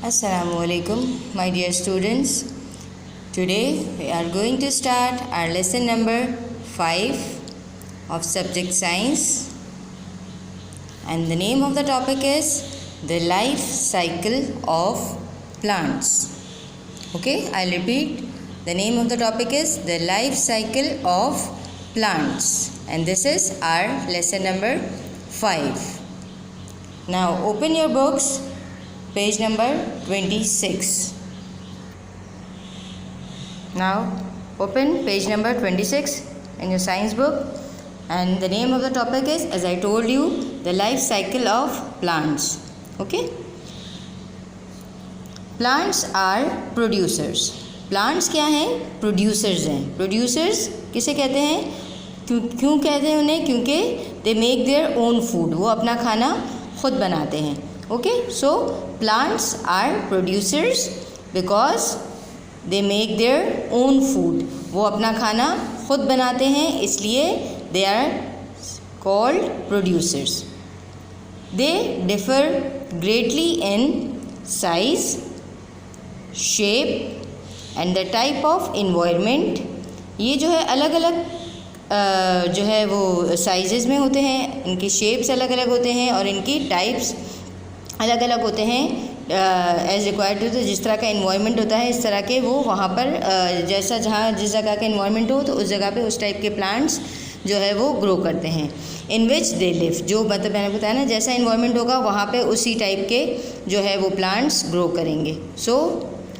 Assalamualaikum, my dear students. Today we are going to start our lesson number 5 of subject science, and the name of the topic is the life cycle of plants. Okay, I'll repeat. The name of the topic is the life cycle of plants, and this is our lesson number 5. Now open your books, page number 26. Now open page number 26 in your science book, and the name of the topic is, as I told you, the life cycle of plants. Okay, plants are producers. Plants क्या हैं? Producers हैं. Producers किसे कहते हैं? क्यों कहते हैं उन्हें? क्योंकि they make their own food. वो अपना खाना खुद बनाते हैं. Okay, so plants are producers because they make their own food. वो अपना खाना खुद बनाते हैं, इसलिए they are called producers. They differ greatly in size, shape and the type of environment. ये जो है अलग अलग जो है वो साइजेस में होते हैं, इनके शेप्स अलग अलग होते हैं और इनकी टाइप्स अलग अलग होते हैं. एज रिक्वायर्ड टू, तो जिस तरह का इन्वायरमेंट होता है इस तरह के वो वहाँ पर जैसा जहाँ जिस जगह का इन्वायरमेंट हो तो उस जगह पे उस टाइप के प्लांट्स जो है वो ग्रो करते हैं. इन विच दे लिव, जो मतलब मैंने बताया ना, जैसा इन्वायरमेंट होगा वहाँ पे उसी टाइप के जो है वो प्लांट्स ग्रो करेंगे. So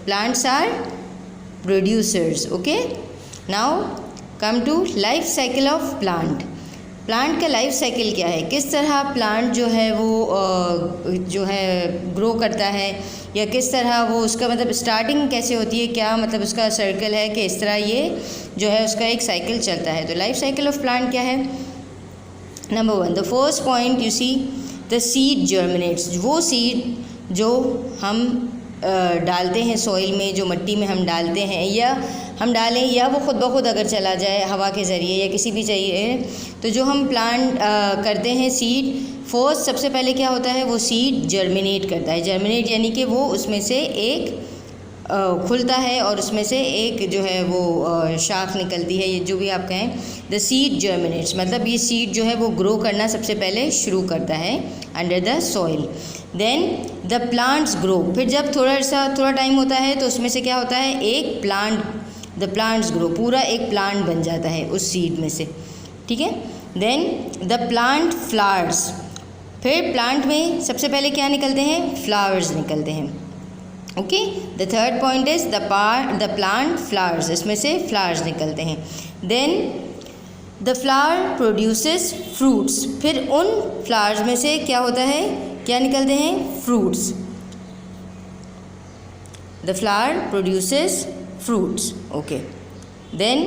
plants are producers. Okay, now come to life cycle of plant. Plant का लाइफ साइकिल क्या है? किस तरह प्लांट जो है वो जो है ग्रो करता है, या किस तरह वो उसका मतलब स्टार्टिंग कैसे होती है, क्या मतलब उसका सर्कल है कि इस तरह ये जो है उसका एक साइकिल चलता है. तो लाइफ साइकिल ऑफ प्लांट क्या है? Number 1, the first point you see, the seed germinates. वो सीड जो हम डालते हैं सॉइल में, जो मिट्टी में हम डालते हैं, या हम डालें या वो खुद ब खुद अगर चला जाए हवा के ज़रिए या किसी भी चाहिए, तो जो हम प्लांट करते हैं सीड, फर्स्ट सबसे पहले क्या होता है, वो सीड जर्मिनेट करता है. जर्मिनेट यानी कि वो उसमें से एक खुलता है और उसमें से एक जो है वो शाख निकलती है, ये जो भी आप कहें. द सीड जर्मिनेट्स मतलब ये सीड जो है वो ग्रो करना सबसे पहले शुरू करता है under the soil. Then the plants grow. फिर जब थोड़ा टाइम होता है तो उसमें से क्या होता है, एक प्लांट, द प्लांट्स ग्रो, पूरा एक प्लांट बन जाता है उस सीड में से. ठीक है. Then the plant flowers. फिर प्लांट में सबसे पहले क्या निकलते हैं? फ्लावर्स निकलते हैं. Okay, the third point is the plant flowers. इसमें से फ्लावर्स निकलते हैं. Then the flower produces fruits. फिर उन फ्लावर्स में से क्या होता है, क्या निकलते हैं? Fruits. The flower produces fruits. Okay. Then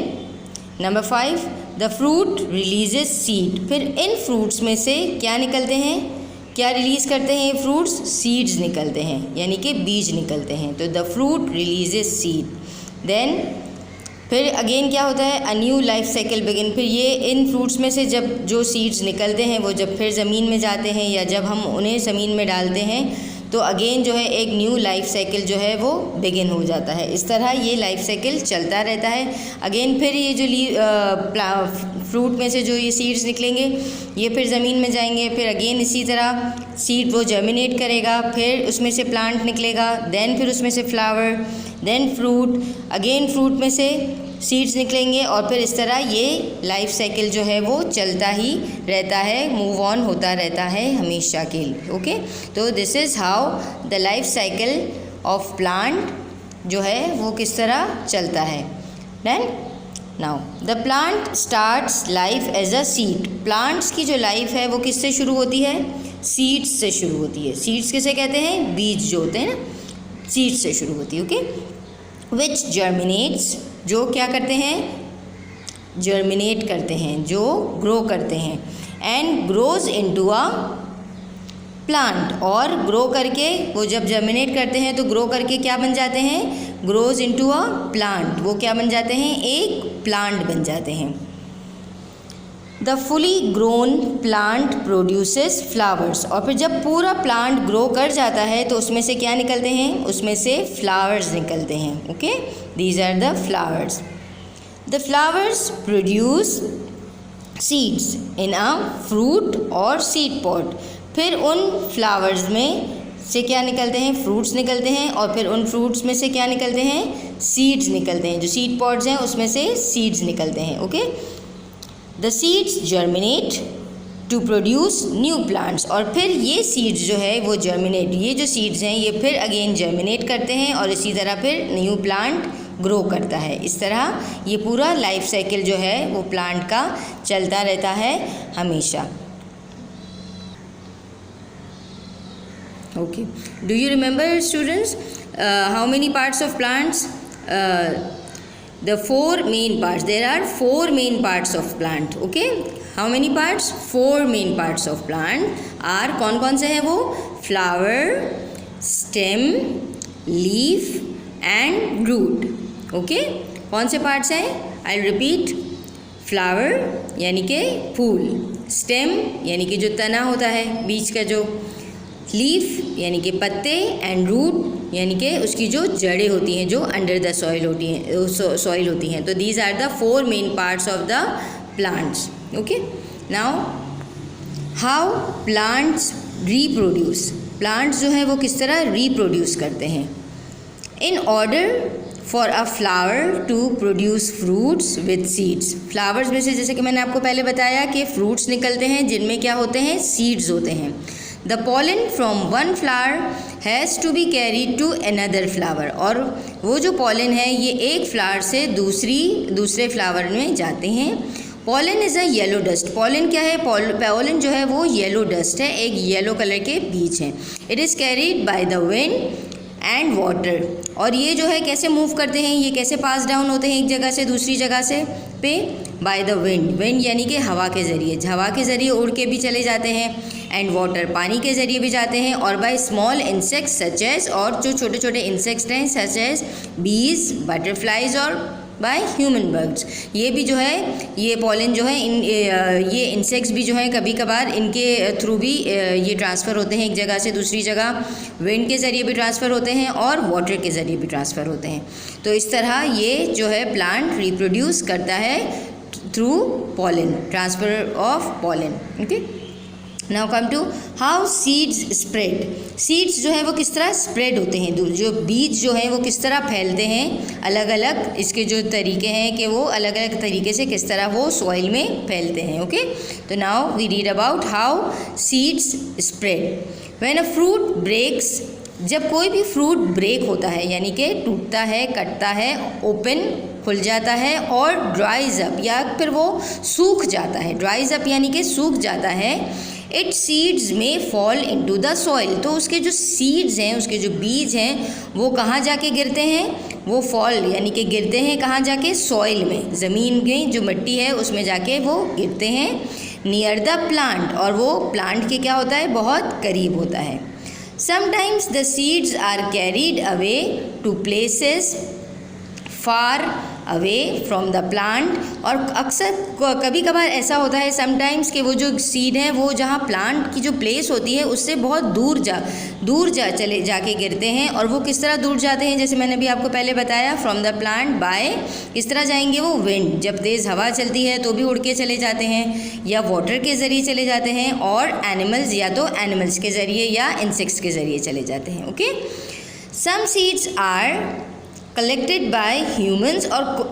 number 5, the fruit releases seed. फिर इन फ्रूट्स में से क्या निकलते हैं, क्या रिलीज़ करते हैं ये फ्रूट्स? सीड्स निकलते हैं, यानी कि बीज निकलते हैं. तो the fruit releases seed. Then फिर अगेन क्या होता है, a new life cycle begin. फिर ये इन फ्रूट्स में से जब जो सीड्स निकलते हैं वो जब फिर ज़मीन में जाते हैं या जब हम उन्हें ज़मीन में डालते हैं तो अगेन जो है एक न्यू लाइफ साइकिल जो है वो बिगिन हो जाता है. इस तरह ये लाइफ साइकिल चलता रहता है. अगेन फिर ये जो फ्रूट में से जो ये सीड्स निकलेंगे ये फिर ज़मीन में जाएंगे. फिर अगेन इसी तरह सीड वो जर्मिनेट करेगा, फिर उसमें से प्लांट निकलेगा, देन फिर उसमें से flower, then fruit, again fruit में से सीड्स निकलेंगे और फिर इस तरह ये लाइफ साइकिल जो है वो चलता ही रहता है, मूव ऑन होता रहता है हमेशा के लिए. ओके, तो this is how the life cycle of plant जो है वो किस तरह चलता है. Then now the plant starts life as a seed. Plants की जो लाइफ है वो किससे शुरू होती है? सीड्स से शुरू होती है. सीड्स किसे कहते हैं? बीज जो होते हैं ना, सीड्स से शुरू होती है. ओके, विच जर्मिनेट्स, जो क्या करते हैं? जर्मिनेट करते हैं, जो ग्रो करते हैं. And grows into a plant. और ग्रो करके वो जब जर्मिनेट करते हैं तो ग्रो करके क्या बन जाते हैं? Grows into a plant. वो क्या बन जाते हैं? एक प्लांट बन जाते हैं. The fully grown plant produces flowers, और फिर जब पूरा प्लांट ग्रो कर जाता है तो उसमें से क्या निकलते हैं, उसमें से फ्लावर्स निकलते हैं. Okay, these are the flowers. The flowers produce seeds in a fruit और सीड पॉट. फिर उन फ्लावर्स में से क्या निकलते हैं, फ्रूट्स निकलते हैं, और फिर उन फ्रूट्स में से क्या निकलते हैं, सीड्स निकलते हैं. जो सीड पॉट्स हैं उसमें से सीड्स निकलते हैं. Okay, the seeds germinate to produce new plants, और फिर ये सीड्स जो है वो जर्मिनेट, ये जो सीड्स हैं ये फिर अगेन जर्मिनेट करते हैं और इसी तरह फिर न्यू प्लांट ग्रो करता है. इस तरह ये पूरा लाइफ साइकिल जो है वो प्लांट का चलता रहता है हमेशा. Okay, do you remember, students, how many parts of plants? The four main parts. There are four main parts of plant. Okay, how many parts? Four main parts of plant are कौन कौन से हैं वो? Flower, stem, leaf and root. Okay, कौन से parts हैं? I'll repeat. Flower यानी कि फूल, stem यानी कि जो तना होता है बीज का जो, लीफ यानी कि पत्ते, एंड रूट यानी कि उसकी जो जड़ें होती हैं जो अंडर द सॉइल होती हैं, सॉइल होती हैं. तो these are the four main parts of the plants. Okay, now how plants reproduce. Plants जो है वो किस तरह रीप्रोड्यूस करते हैं. In order for a flower to produce fruits with seeds. Flowers में से जैसे कि मैंने आपको पहले बताया कि फ्रूट्स निकलते हैं जिनमें क्या होते हैं, सीड्स होते हैं. The pollen from one flower has to be carried to another flower. और वो जो pollen है ये एक फ्लावर से दूसरे फ्लावर में जाते हैं. Pollen is a yellow dust. Pollen क्या है, pollen जो है वो येलो डस्ट है, एक येलो कलर के बीज हैं. It is carried by the wind and water. और ये जो है कैसे मूव करते हैं, ये कैसे पास डाउन होते हैं एक जगह से दूसरी जगह से पे, बाय द विंड. विंड यानी कि हवा के ज़रिए उड़ के भी चले जाते हैं, एंड वाटर पानी के ज़रिए भी जाते हैं, और by small insects such as, और जो छोटे छोटे इंसेक्ट्स हैं सच एज बीज, बटरफ्लाइज, और बाय ह्यूमन बर्ड्स. ये भी जो है ये पॉलन जो है ये इंसेक्ट्स भी जो है कभी कभार इनके थ्रू भी ये ट्रांसफ़र होते हैं एक जगह से दूसरी जगह. विंड के ज़रिए भी ट्रांसफ़र होते हैं और वाटर के ज़रिए भी ट्रांसफ़र होते हैं. तो इस तरह ये जो है प्लांट रिप्रोड्यूस करता है through pollen, transfer of pollen. Okay, now come to how seeds spread. Seeds जो है वो किस तरह स्प्रेड होते हैं, जो बीज जो है वो किस तरह फैलते हैं, अलग अलग इसके जो तरीके हैं कि वो अलग अलग तरीके से किस तरह वो सॉइल में फैलते हैं. ओके, तो now we read about how seeds spread. When a fruit breaks, जब कोई भी फ्रूट ब्रेक होता है यानी कि टूटता है, कटता है, ओपन खुल जाता है, और ड्राइज अप या फिर वो सूख जाता है. ड्राइज अप यानी कि सूख जाता है. इट सीड्स में फॉल इनटू द सॉइल. तो उसके जो सीड्स हैं, उसके जो बीज हैं वो कहाँ जाके गिरते हैं, वो फॉल यानी कि गिरते हैं कहाँ जाके, सॉइल में, ज़मीन में जो मिट्टी है उसमें जाके वो गिरते हैं. नियर द प्लांट, और वो प्लांट के क्या होता है, बहुत करीब होता है. Sometimes the seeds are carried away to places far away from the plant. और अक्सर कभी कभार ऐसा होता है समटाइम्स कि वो जो सीड है वो जहाँ प्लांट की जो प्लेस होती है उससे बहुत दूर जाके गिरते हैं. और वो किस तरह दूर जाते हैं, जैसे मैंने अभी आपको पहले बताया, फ्रॉम द प्लांट बाय, किस तरह जाएंगे वो, विंड, जब तेज़ हवा चलती है तो भी उड़ के चले जाते हैं, या वाटर के ज़रिए चले जाते हैं, और एनिमल्स, या तो एनिमल्स के ज़रिए या इंसेक्ट्स के ज़रिए चले जाते हैं. Okay, some seeds are collected by humans. और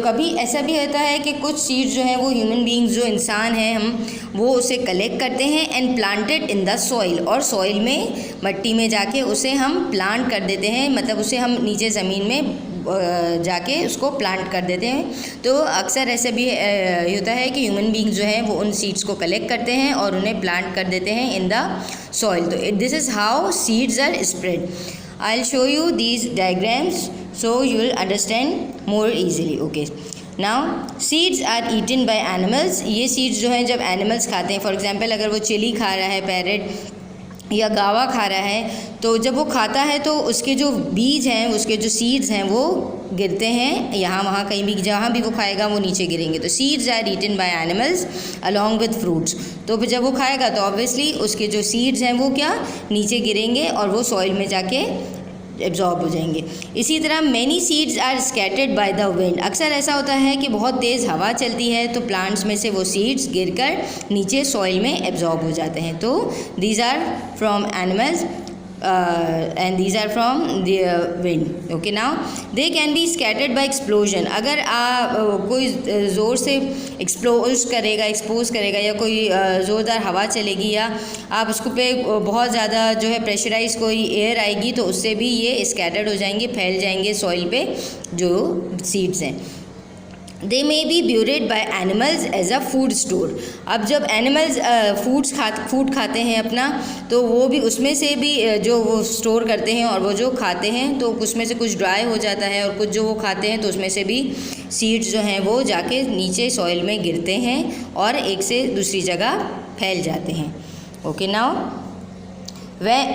कभी ऐसा भी होता है कि कुछ सीड्स जो हैं वो ह्यूमन बींग्स, जो इंसान हैं हम, वो उसे कलेक्ट करते हैं and planted in the soil. और सॉइल में, मिट्टी में जाके उसे हम प्लांट कर देते हैं, मतलब उसे हम नीचे ज़मीन में जाके उसको प्लांट कर देते हैं. तो अक्सर ऐसा भी होता है कि ह्यूमन बींग्स जो हैं वो उन सीड्स को कलेक्ट करते हैं और उन्हें प्लांट कर देते हैं इन द सॉइल. तो this is how seeds are spread. I will show you these diagrams so you will understand more easily. Okay, now seeds are eaten by animals. ये seeds जो हैं जब animals खाते हैं, फॉर एग्जांपल अगर वो chilli खा रहा है पैरेट, या गावा खा रहा है, तो जब वो खाता है तो उसके जो बीज हैं, उसके जो सीड्स हैं वो गिरते हैं यहाँ वहाँ, कहीं भी जहाँ भी वो खाएगा वो नीचे गिरेंगे। तो seeds are eaten by animals along with fruits. तो फिर जब वो खाएगा तो ऑब्वियसली उसके जो सीड्स हैं वो क्या नीचे गिरेंगे और वो सॉइल में जाके एब्जॉर्ब हो जाएंगे। इसी तरह many seeds are scattered by the wind. अक्सर ऐसा होता है कि बहुत तेज़ हवा चलती है तो प्लांट्स में से वो सीड्स गिरकर नीचे सॉइल में एब्जॉर्ब हो जाते हैं। तो these are from animals and these are from the wind. Okay, now they can be scattered by explosion. अगर कोई ज़ोर से एक्सपोज करेगा या कोई ज़ोरदार हवा चलेगी या आप उसको पे बहुत ज़्यादा जो है प्रेशराइज कोई एयर आएगी तो उससे भी ये स्कैटर्ड हो जाएंगे, फैल जाएंगे सॉइल पे जो सीड्स हैं। They may be buried by animals as a food store. अब जब एनिमल्स फूड खाते हैं अपना, तो वो भी उसमें से भी जो वो स्टोर करते हैं और वो जो खाते हैं तो उसमें से कुछ ड्राई हो जाता है और कुछ जो वो खाते हैं तो उसमें से भी सीड्स जो हैं वो जाके नीचे सॉइल में गिरते हैं और एक से दूसरी जगह फैल जाते हैं। Okay, now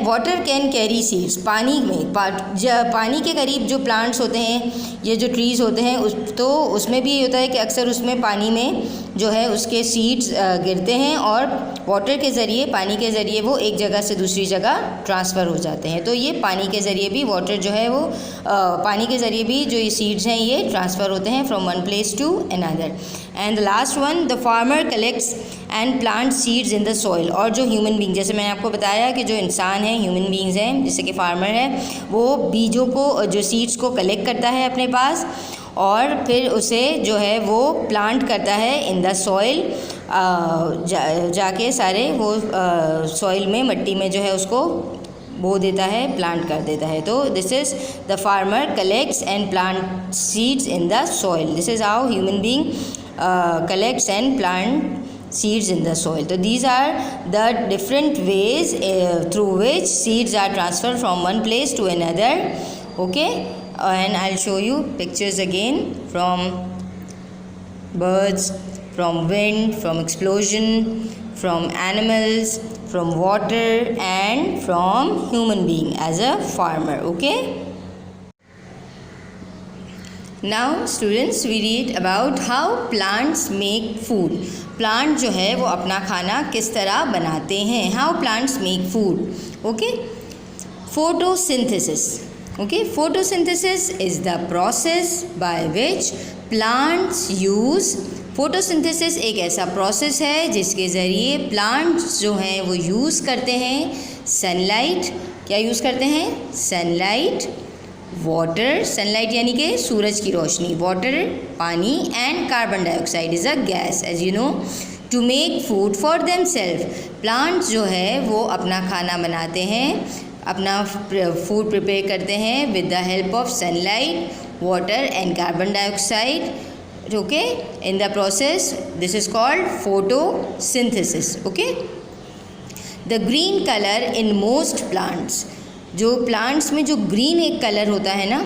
water can carry seeds. पानी में पानी के करीब जो प्लांट्स होते हैं, ये जो ट्रीज़ होते हैं उसमें भी ये होता है कि अक्सर उसमें पानी में जो है उसके सीड्स गिरते हैं और वाटर के ज़रिए, पानी के ज़रिए वो एक जगह से दूसरी जगह ट्रांसफ़र हो जाते हैं। तो ये पानी के ज़रिए भी वाटर जो है वो पानी के ज़रिए भी जो ये सीड्स हैं ये ट्रांसफ़र होते हैं from one place to another. And the last one, the farmer collects and plant seeds in the soil. और जो ह्यूमन बींग, जैसे मैंने आपको बताया कि जो इंसान है, ह्यूमन बींग्स हैं, जैसे कि फार्मर है, वो बीजों को, जो सीड्स को कलेक्ट करता है अपने पास और फिर उसे जो है वो प्लांट करता है इन द सॉइल। जाके सारे वो सॉइल में, मिट्टी में जो है उसको बो देता है, प्लांट कर देता है। तो this is the farmer collects and plant seeds in the soil. This is how human being collects and plant seeds in the soil. So these are the different ways through which seeds are transferred from one place to another. Okay, and I'll show you pictures again from birds, from wind, from explosion, from animals, from water, and from human being as a farmer. Okay, now students, we read about how plants make food. Plant जो है वो अपना खाना किस तरह बनाते हैं, how plants make food. Okay, photosynthesis. Okay, photosynthesis is the process by which plants use. Photosynthesis एक ऐसा प्रोसेस है जिसके ज़रिए प्लांट्स जो हैं वो यूज़ करते हैं सनलाइट। क्या यूज़ करते हैं? सनलाइट, वाटर, सनलाइट यानी कि सूरज की रोशनी, वाटर पानी, and carbon dioxide is a gas as you know, to make food for them self. Plants जो है वो अपना खाना बनाते हैं, अपना फूड प्रिपेयर करते हैं with the help of sunlight, water and carbon dioxide. Okay, in the process this is called photosynthesis. Okay, the green colour in most plants. जो प्लांट्स में जो ग्रीन एक कलर होता है ना,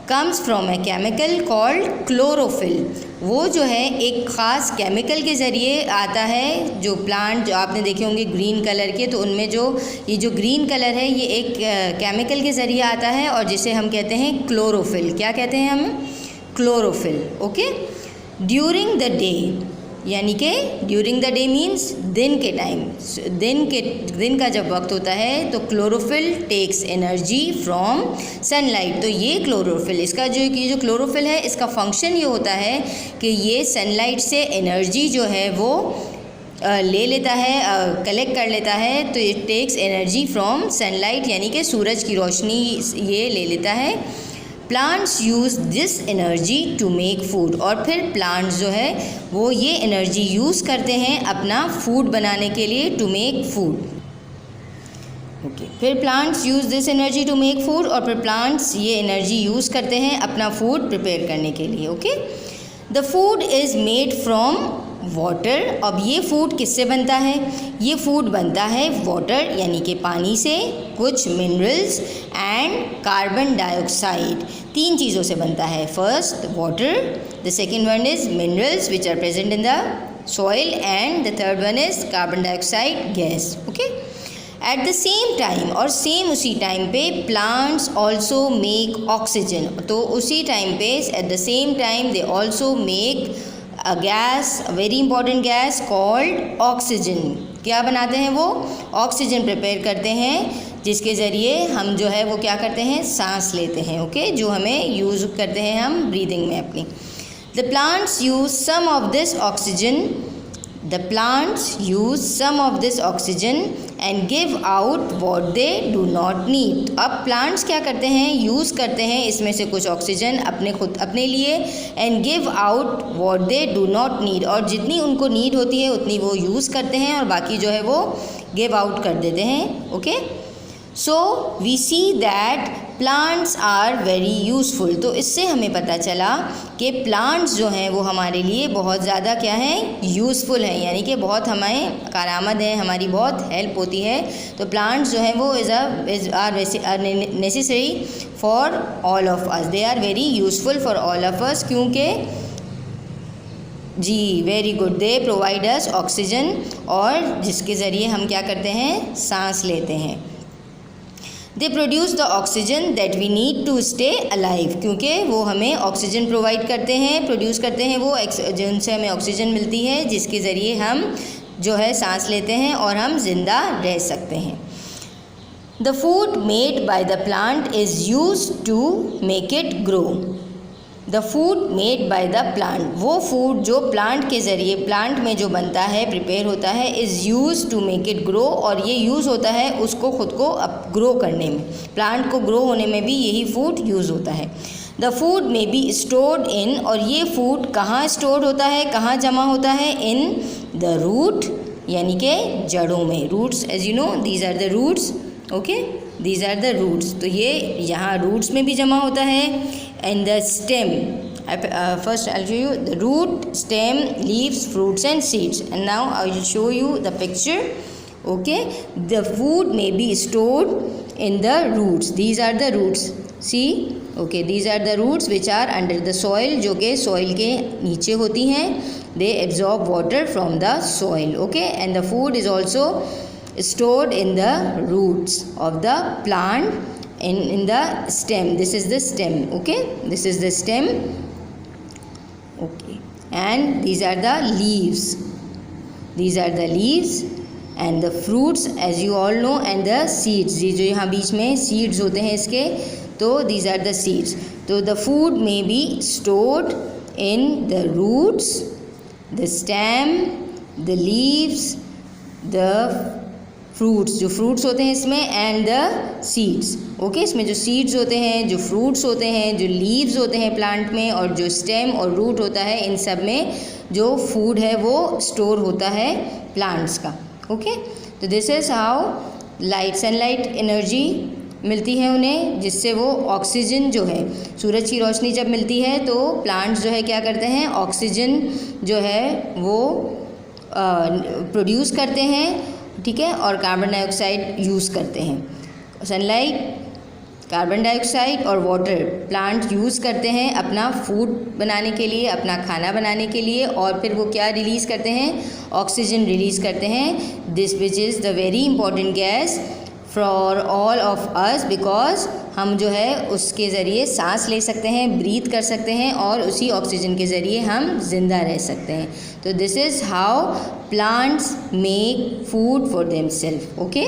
comes from a chemical called chlorophyll. वो जो है एक ख़ास केमिकल के ज़रिए आता है। जो प्लांट जो आपने देखे होंगे ग्रीन कलर के, तो उनमें जो ये जो ग्रीन कलर है ये एक केमिकल के ज़रिए आता है और जिसे हम कहते हैं क्लोरोफिल। क्या कहते हैं हम? Chlorophyll. Okay, during the day, यानी कि ड्यूरिंग द डे मीन्स दिन के टाइम, दिन का जब वक्त होता है तो chlorophyll takes energy from sunlight. तो ये क्लोरोफिल, इसका जो क्लोरोफिल है इसका फंक्शन ये होता है कि ये सनलाइट से एनर्जी जो है वो ले लेता है, कलेक्ट कर लेता है। तो it takes energy from sunlight, यानी कि सूरज की रोशनी ये ले लेता है। Plants use this energy to make food. और फिर प्लांट्स जो है वो ये एनर्जी यूज़ करते हैं अपना फूड बनाने के लिए, टू मेक फूड। ओके, फिर plants use this energy to make food और फिर प्लांट्स ये एनर्जी यूज़ करते हैं अपना फूड प्रिपेयर करने के लिए। Okay, the food is made from water. अब ये फूड किससे बनता है? ये फूड बनता है वाटर यानी कि पानी से, कुछ मिनरल्स एंड कार्बन डाइऑक्साइड। तीन चीज़ों से बनता है। First water, the second one is minerals which are present in the soil, and the third one is carbon dioxide gas. Okay, at the same time, और सेम उसी time पे plants also make oxygen, तो उसी time पे at the same time they also make a gas, very important gas called oxygen. क्या बनाते हैं वो? ऑक्सीजन प्रिपेयर करते हैं, जिसके ज़रिए हम जो है वो क्या करते हैं, सांस लेते हैं। ओके, जो हमें यूज़ करते हैं हम ब्रीदिंग में अपनी। The plants use some of this oxygen, the plants use some of this oxygen and give out what they do not need. अब प्लांट्स क्या करते हैं, यूज़ करते हैं इसमें से कुछ ऑक्सीजन अपने लिए, and give out what they do not need, और जितनी उनको नीड होती है उतनी वो यूज़ करते हैं और बाकी जो है वो गिव आउट कर देते हैं। Okay, so we see that plants are very useful. तो इससे हमें पता चला कि प्लांट्स जो हैं वो हमारे लिए बहुत ज़्यादा क्या हैं, यूज़फुल हैं, यानी कि बहुत हमें कारआमद है, हमारी बहुत हेल्प होती है। तो प्लांट्स जो हैं वो are necessary for all of us, they are very useful for all of us, क्योंकि जी very good, they provide us oxygen, और जिसके ज़रिए हम क्या करते हैं, सांस लेते हैं। They produce the oxygen that we need to stay alive, क्योंकि वो हमें ऑक्सीजन प्रोवाइड करते हैं, प्रोड्यूस करते हैं वो, जिनसे हमें ऑक्सीजन मिलती है, जिसके ज़रिए हम जो है सांस लेते हैं और हम ज़िंदा रह सकते हैं। The food made by the plant is use to make it grow. The food made by the plant, वो फूड जो प्लांट के ज़रिए, प्लांट में जो बनता है, प्रिपेयर होता है, is use to make it grow, और ये यूज़ होता है उसको खुद को अब ग्रो करने में, प्लांट को ग्रो होने में भी यही फूड यूज़ होता है। The food may be stored इन, और ये फूड कहाँ स्टोर होता है, कहाँ जमा होता है, इन द रूट, यानी कि जड़ों में। Roots, as you know, these are the roots. Okay, these are the roots, तो ये यहाँ रूट्स में भी जमा होता है। And the stem, first I will show you the root, stem, leaves, fruits and seeds, and now I will show you the picture. Okay, the food may be stored in the roots, these are the roots, see. Okay, these are the roots which are under the soil, जो कि soil के नीचे होती हैं। They absorb water from the soil. Okay, and the food is also stored in the roots of the plant, in the stem. This is the stem. Okay, this is the stem. Okay, and these are the leaves, these are the leaves, and the fruits, as you all know, and the seeds, ये जो यहाँ बीच में seeds होते हैं इसके, तो these are the seeds. तो the food may be stored in the roots, the stem, the leaves, the fruits, जो फ्रूट्स होते हैं इसमें, एंड द सीड्स। ओके, इसमें जो सीड्स होते हैं, जो फ्रूट्स होते हैं, जो लीव्स होते हैं प्लांट में, और जो स्टेम और रूट होता है, इन सब में जो फूड है वो स्टोर होता है प्लांट्स का। ओके, तो this is how light, sunlight energy मिलती है उन्हें, जिससे वो ऑक्सीजन जो है, सूरज की रोशनी जब मिलती है तो प्लांट्स जो है क्या करते हैं, ऑक्सीजन जो है वो प्रोड्यूस करते हैं, ठीक है, और कार्बन डाइऑक्साइड यूज़ करते हैं। सनलाइट, कार्बन डाइऑक्साइड और वाटर प्लांट यूज़ करते हैं अपना फूड बनाने के लिए, अपना खाना बनाने के लिए, और फिर वो क्या रिलीज़ करते हैं, ऑक्सीजन रिलीज़ करते हैं, this which is the very important gas for all of us, because हम जो है उसके ज़रिए सांस ले सकते हैं, ब्रीथ कर सकते हैं, और उसी ऑक्सीजन के ज़रिए हम ज़िंदा रह सकते हैं। तो this is how plants make food for themself. Okay.